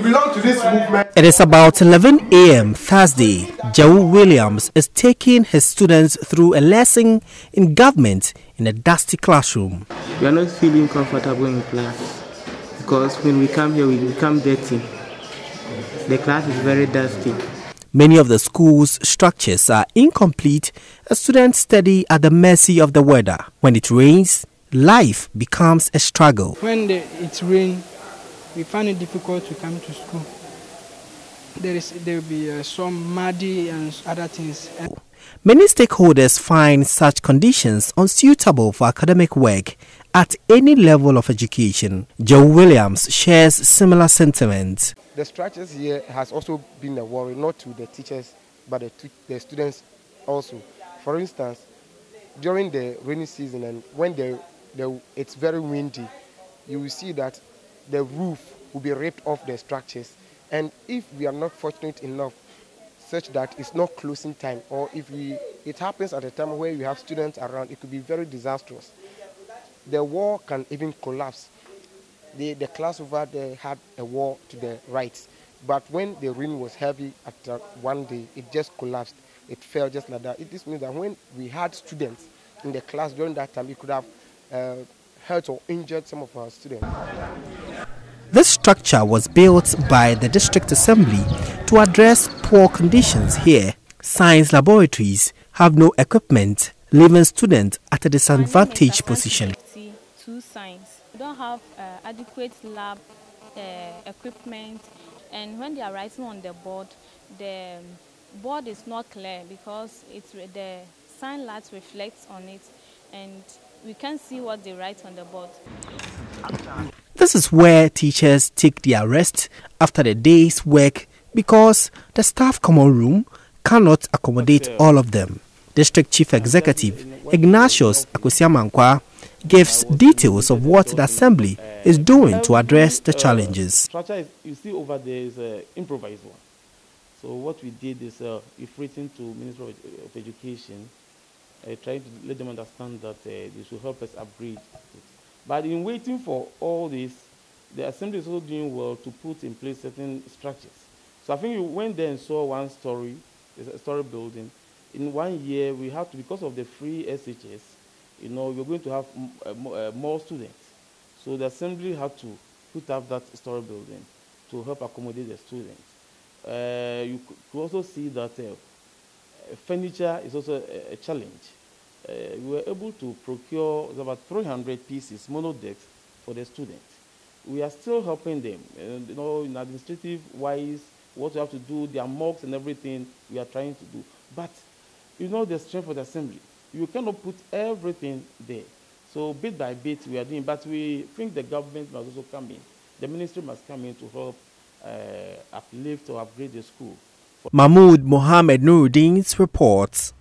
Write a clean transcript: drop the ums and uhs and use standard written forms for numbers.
belong to this movement. It is about 11 a.m. Thursday. Joe Williams is taking his students through a lesson in government in a dusty classroom. We are not feeling comfortable in class because when we come here, we become dirty. The class is very dusty. Many of the school's structures are incomplete as students study at the mercy of the weather. When it rains, life becomes a struggle. When it rains, we find it difficult to come to school. There will be some muddy and other things. Many stakeholders find such conditions unsuitable for academic work at any level of education. Joe Williams shares similar sentiments. The structures here has also been a worry, not to the teachers, but the students also. For instance, during the rainy season and when it's very windy, you will see that the roof will be ripped off the structures. And if we are not fortunate enough such that it's not closing time, or if it happens at a time where you have students around, it could be very disastrous. The wall can even collapse. The class over there had a wall to the right, but when the rain was heavy at one day, it just collapsed. It fell just like that. This means that when we had students in the class during that time, it could have hurt or injured some of our students. This structure was built by the district assembly to address poor conditions here. Science laboratories have no equipment, leaving students at a disadvantaged position. To science. We don't have adequate lab equipment, and when they are writing on the board is not clear because the sign light reflects on it and we can't see what they write on the board. This is where teachers take their rest after the day's work because the staff common room cannot accommodate all of them. District Chief Executive Ignatius Akwesiamankwa gives details of what the assembly is doing to address the challenges. Structure you see over there is an improvised one. So what we did is we've written to Minister of Education, trying to let them understand that this will help us upgrade it. But in waiting for all this, the assembly is also doing well to put in place certain structures. So I think you went there and saw one story, a story building. In 1 year, we have to, because of the free SHS, we're going to have more students. So the assembly had to put up that story building to help accommodate the students. You could also see that furniture is also a challenge. We were able to procure about 300 pieces, monodecks, for the students. We are still helping them, in administrative-wise, what we have to do, their mocks and everything, we are trying to do. But the strength of the assembly. You cannot put everything there. So bit by bit we are doing, but we think the government must also come in. The ministry must come in to help uplift or upgrade the school. Mahmoud Mohammed Nuruddin's reports.